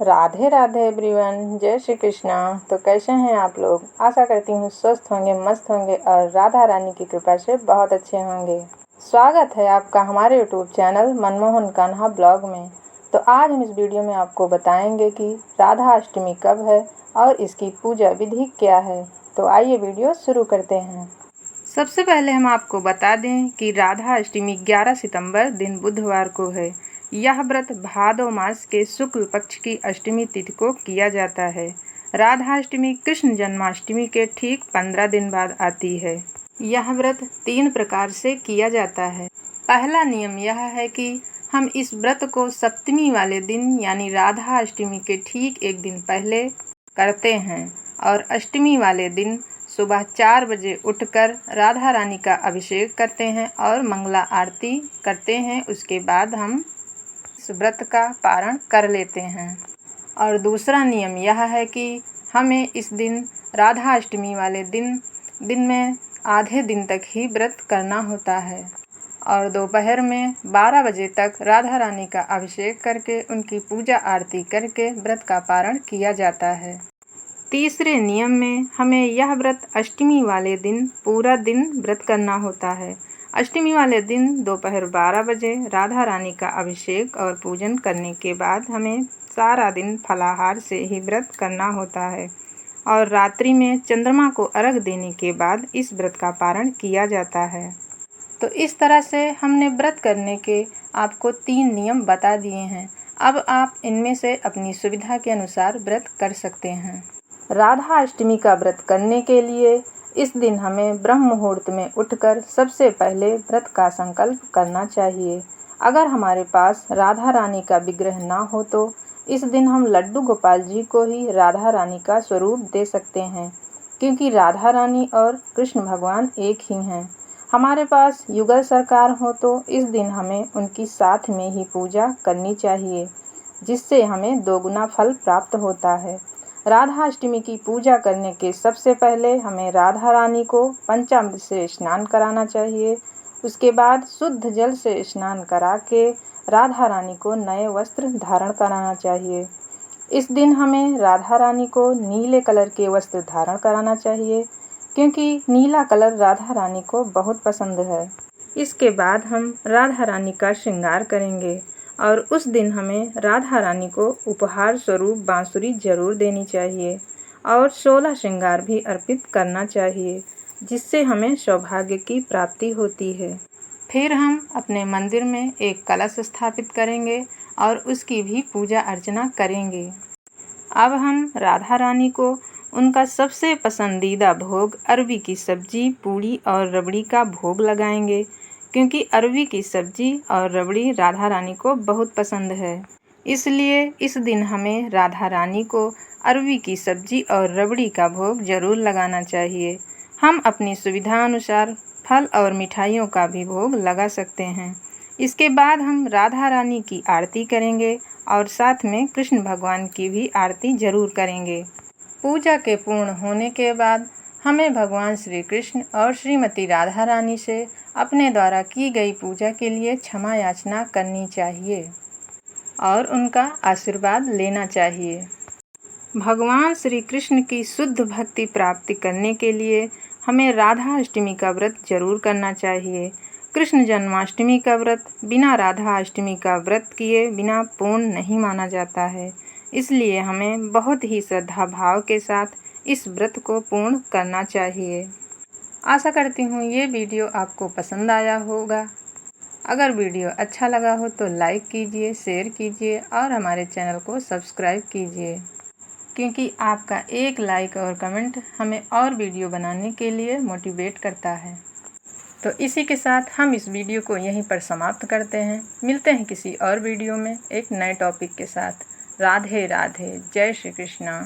Radhe Radhe everyone, जय श्री कृष्णा। तो कैसे हैं आप लोग? आशा करती हूँ स्वस्थ होंगे, मस्त होंगे और राधा रानी की कृपा से बहुत अच्छे होंगे। स्वागत है आपका हमारे YouTube channel Manmohan Kanha blog में। तो आज हम इस वीडियो में आपको बताएंगे कि राधा अष्टमी कब है और इसकी पूजा विधि क्या है। तो आइए वीडियो शुरू करते हैं। सबसे पहले हम आपको बता दें कि राधा अष्टमी 11 सितंबर दिन बुधवार को है। यह व्रत भादो मास के शुक्ल पक्ष की अष्टमी तिथि को किया जाता है। राधा अष्टमी कृष्ण जन्माष्टमी के ठीक 15 दिन बाद आती है। यह व्रत 3 प्रकार से किया जाता है। पहला नियम यह है कि हम इस व्रत को सप्तमी वाले दिन यानी राधा अष्टमी के ठीक एक दिन पहले करते हैं और अष्टमी वाले दिन सुबह 4 बजे उठकर राधा रानी का अभिषेक करते हैं और मंगला आरती करते हैं। उसके बाद हम इस व्रत का पारण कर लेते हैं। और दूसरा नियम यह है कि हमें इस दिन राधा अष्टमी वाले दिन में आधे दिन तक ही व्रत करना होता है और दोपहर में 12 बजे तक राधा रानी का अभिषेक करके उनकी पूजा आरती करके व्रत का पारण किया जाता है। तीसरे नियम में हमें यह व्रत अष्टमी वाले दिन पूरा दिन व्रत करना होता है। अष्टमी वाले दिन दोपहर 12 बजे राधा रानी का अभिषेक और पूजन करने के बाद हमें सारा दिन फलाहार से ही व्रत करना होता है और रात्रि में चंद्रमा को अर्घ देने के बाद इस व्रत का पारण किया जाता है। तो इस तरह से हमने व्रत करने के आपको 3 नियम बता दिए हैं। अब आप इनमें से अपनी सुविधा के अनुसार व्रत कर सकते हैं। राधा अष्टमी का व्रत करने के लिए इस दिन हमें ब्रह्म मुहूर्त में उठकर सबसे पहले व्रत का संकल्प करना चाहिए। अगर हमारे पास राधा रानी का विग्रह ना हो तो इस दिन हम लड्डू गोपाल जी को ही राधा रानी का स्वरूप दे सकते हैं, क्योंकि राधा रानी और कृष्ण भगवान एक ही हैं। हमारे पास युगल सरकार हो तो इस दिन हमें उनकी साथ में ही पूजा करनी चाहिए, जिससे हमें दोगुना फल प्राप्त होता है। राधा अष्टमी की पूजा करने के सबसे पहले हमें राधा रानी को पंचामृत से स्नान कराना चाहिए। उसके बाद शुद्ध जल से स्नान करा के राधा रानी को नए वस्त्र धारण कराना चाहिए। इस दिन हमें राधा रानी को नीले कलर के वस्त्र धारण कराना चाहिए, क्योंकि नीला कलर राधा रानी को बहुत पसंद है। इसके बाद हम राधा रानी का श्रृंगार करेंगे और उस दिन हमें राधा रानी को उपहार स्वरूप बांसुरी जरूर देनी चाहिए और 16 श्रृंगार भी अर्पित करना चाहिए, जिससे हमें सौभाग्य की प्राप्ति होती है। फिर हम अपने मंदिर में एक कलश स्थापित करेंगे और उसकी भी पूजा अर्चना करेंगे। अब हम राधा रानी को उनका सबसे पसंदीदा भोग अरबी की सब्जी, पूड़ी और रबड़ी का भोग लगाएंगे, क्योंकि अरबी की सब्जी और रबड़ी राधा रानी को बहुत पसंद है। इसलिए इस दिन हमें राधा रानी को अरबी की सब्जी और रबड़ी का भोग जरूर लगाना चाहिए। हम अपनी सुविधा अनुसार फल और मिठाइयों का भी भोग लगा सकते हैं। इसके बाद हम राधा रानी की आरती करेंगे और साथ में कृष्ण भगवान की भी आरती जरूर करेंगे। पूजा के पूर्ण होने के बाद हमें भगवान श्री कृष्ण और श्रीमती राधा रानी से अपने द्वारा की गई पूजा के लिए क्षमा याचना करनी चाहिए और उनका आशीर्वाद लेना चाहिए। भगवान श्री कृष्ण की शुद्ध भक्ति प्राप्ति करने के लिए हमें राधा अष्टमी का व्रत जरूर करना चाहिए। कृष्ण जन्माष्टमी का व्रत बिना राधा अष्टमी का व्रत किए बिना पूर्ण नहीं माना जाता है। इसलिए हमें बहुत ही श्रद्धा भाव के साथ इस व्रत को पूर्ण करना चाहिए। आशा करती हूँ ये वीडियो आपको पसंद आया होगा। अगर वीडियो अच्छा लगा हो तो लाइक कीजिए, शेयर कीजिए और हमारे चैनल को सब्सक्राइब कीजिए, क्योंकि आपका एक लाइक और कमेंट हमें और वीडियो बनाने के लिए मोटिवेट करता है। तो इसी के साथ हम इस वीडियो को यहीं पर समाप्त करते हैं। मिलते हैं किसी और वीडियो में एक नए टॉपिक के साथ। राधे राधे, जय श्री कृष्णा।